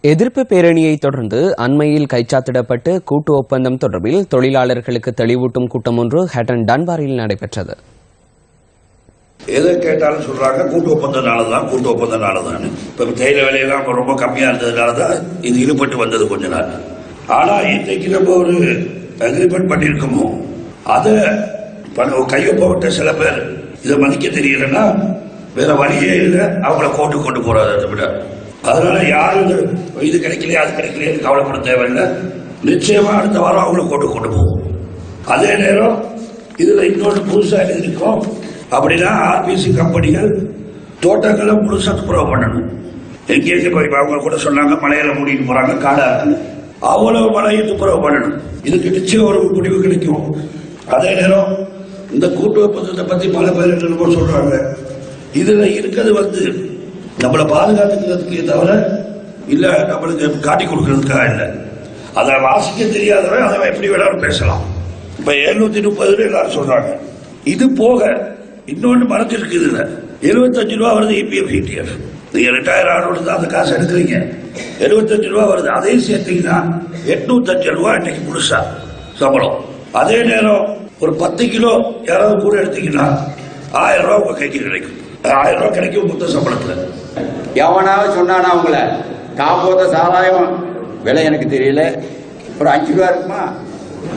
எதிர்ப்பு பேரணியை தொடர்ந்து அண்மையில் கைச்சாத்திடப்பட்டு கூட்டு ஒப்பந்தம் தொடர்பில் தொழிலாளர்களுக்கு தெளிவூட்டும் கூட்டம் ஒன்று ஹட்டன் டன்பாரில் நடைபெற்றது. எதை கேட்டாலும் சொல்றாங்க கூட்டு ஒப்பந்தனாலதான். இப்ப தேயிலை விலையெல்லாம் ரொம்ப கம்மியா இருந்ததுனாலதான் இது ஈடுபட்டு வந்தது கொஞ்ச நாள். ஆனா இன்றைக்கு நம்ம ஒரு அக்ரிமெண்ட் பண்ணிருக்கோமோ அதை கையொப்பமிட்ட சில பேர் இதை மதிக்க தெரியலன்னா வேற வழியே இல்லை, அவங்கள கோர்ட்டு கொண்டு போறாதை விட. அதனால யாரும் இது கிடைக்கலையே அது கிடைக்கலையே கவலைப்பட தேவையில்லை. நிச்சயமா அடுத்த வாரம் அவங்கள கொண்டு போவோம். அதே நேரம் இதுல இன்னொன்று புதுசா எழுதியிருக்கோம். அப்படின்னா ஆர்பிசி கம்பெனிகள் தோட்டங்களை முழுசா துப்புரவு பண்ணணும். எங்கேயும் போய் அவங்க கூட சொன்னாங்க மலையில மூடிட்டு போறாங்க, காடா இருக்கு, அவ்வளவு மலையை துப்புரவு பண்ணணும். இதுக்கு நிச்சயம் ஒரு முடிவு கிடைக்கும். அதே நேரம் இந்த கூட்டு ஒப்பந்தத்தை பத்தி பல பேர் என்னமோ சொல்றாங்க. இதுல இருக்கிறது நம்மளை பாதுகாத்துக்கிறதுக்கு தவிர இல்ல நம்மளுக்கு காட்டி கொடுக்கறதுக்காக இல்லை. அதை வாசிக்க தெரியாதவன் அதை எப்படி வேணாலும் பேசலாம். இப்ப 730 எல்லாரும் சொல்றாங்க. இது போக இன்னொன்று மறைஞ்சிருக்கு. இதுல 75 ரூபா வருது இபிஎஃப் இடிஎஃப். நீங்க ரிட்டையர் ஆனோடு தான் அந்த காசு எடுக்கிறீங்க. 75 ரூபா வருது. அதையும் சேர்த்தீங்கன்னா 805 ரூபா இன்னைக்கு முழுசா சம்பளம். அதே நேரம் ஒரு 10 கிலோ யாராவது கூட எடுத்தீங்கன்னா 1000 ரூபா உங்க கைக்கு கிடைக்கும். 1000 ரூபா கிடைக்கும் மொத்த சம்பளத்துல. எவனாவது சொன்னானா உங்களை காப்போத்த சாராயம் விலை எனக்கு தெரியல, ஒரு 5 ரூபா இருக்குமா,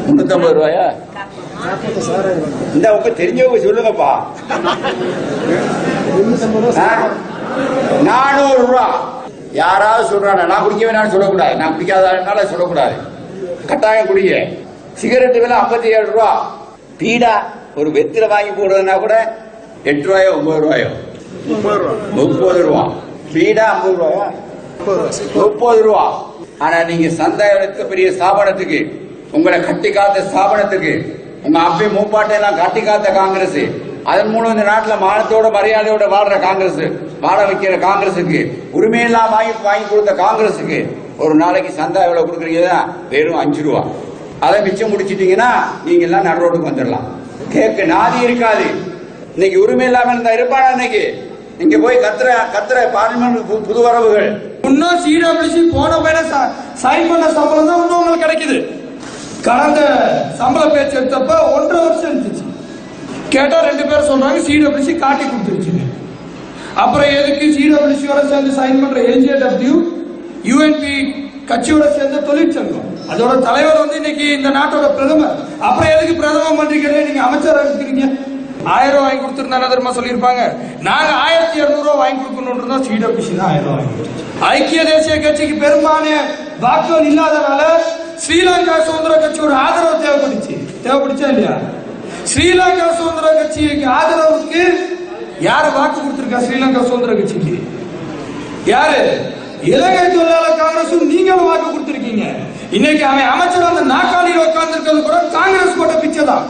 350 ரூபாயா? இந்த உங்க தெரிஞ்சவங்க சொல்லுங்கப்பா. 400 ரூபா யாராவது சொல்றாங்க. நான் குடிக்கவே நான் சொல்லக்கூடாது, நான் குடிக்காதனால சொல்லக்கூடாது. கட்டாயம் குடிக்க. சிகரெட்டு விலை 57 ரூபா. பீடா ஒரு வெத்தில வாங்கி போடுறதுனா கூட 8 ரூபாயோ 9 ரூபாயோ 30 ரூபா. பீடா 50 ரூபாயா? 30 ரூபா. ஆனா நீங்க சந்தை பெரிய ஸ்தாபனத்துக்கு, உங்களை கட்டி காத்த ஸ்தாபனத்துக்கு, உங்க அப்பே மூப்பாட்டையெல்லாம் கட்டி காத்த காங்கிரஸ், அதன் மூலம் இந்த நாட்டில் மானத்தோட மரியாதையோட வாழ்ற காங்கிரஸ், வாழ வைக்கிற காங்கிரஸுக்கு, உரிமையெல்லாம் வாங்கி கொடுத்த காங்கிரஸுக்கு ஒரு நாளைக்கு சந்தா எவ்வளவு கொடுக்குறீங்கன்னா வெறும் 5 ரூபா. அதை மிச்சம் முடிச்சிட்டீங்கன்னா நீங்க எல்லாம் நடு ரோட்டுக்கு வந்துடலாம். கேட்க நாதி இருக்காது. இன்னைக்கு உரிமை இல்லாம இருந்தா இருப்பானா? இன்னைக்கு நீங்க போய் கத்துற பார்லிமெண்ட் புது வரவுகள் இன்னும் சிடபிள்யூசி போன பையன சைன் பண்ண சம்பளம் தான் இன்னும் உங்களுக்கு கிடைக்குது. கடந்த சம்பள பேச்சு எடுத்தப்ப 1.5 வருஷம் இருந்துச்சு. கேட்டா 2 பேர் சொல்றாங்க சிடபிள்யூசி காட்டி கொடுத்துருச்சு. அப்புறம் எதுக்கு சிடபிள்யூசியோட சேர்ந்து சைன் பண்ற எல்ஜேடபிள்யூ யூஎன்பி கட்சியோட சேர்ந்த தொழிற்சங்கம், அதோட தலைவர் இன்னைக்கு இந்த நாட்டோட பிரதமர். அப்புறம் எதுக்கு பிரதமர் மந்திரிகளே நீங்க அமைச்சராக இருக்கிறீங்க? 1000 ரூபாய் வாங்கி கொடுத்துருந்தா தெரியுமா சொல்லியிருப்பாங்க. நாங்க 1200 ரூபாய் வாங்கி கொடுக்கணும். சிடபிள்யூசி தான் 1000 ரூபாய் வாங்கி. ஐக்கிய தேசிய கட்சிக்கு பெரும்பாலான வாக்குகள் இல்லாதனால ஸ்ரீலங்கா சுதந்திர கட்சியோட ஆதரவு தேவைப்படுச்சா இல்லையா? ஸ்ரீலங்கா சுதந்திர கட்சிக்கு ஆதரவுக்கு யாரு வாக்கு கொடுத்திருக்கா? ஸ்ரீலங்கா சுதந்திர கட்சிக்கு யாரு? இலங்கை தொழிலாளர் காங்கிரஸும் நீங்களும் வாக்கு கொடுத்திருக்கீங்க. இன்னைக்கு அவன் அமைச்சர் அந்த நாற்காலியில் உட்கார்ந்து இருக்கிறது கூட காங்கிரஸ் போட்ட பிச்சை தான்.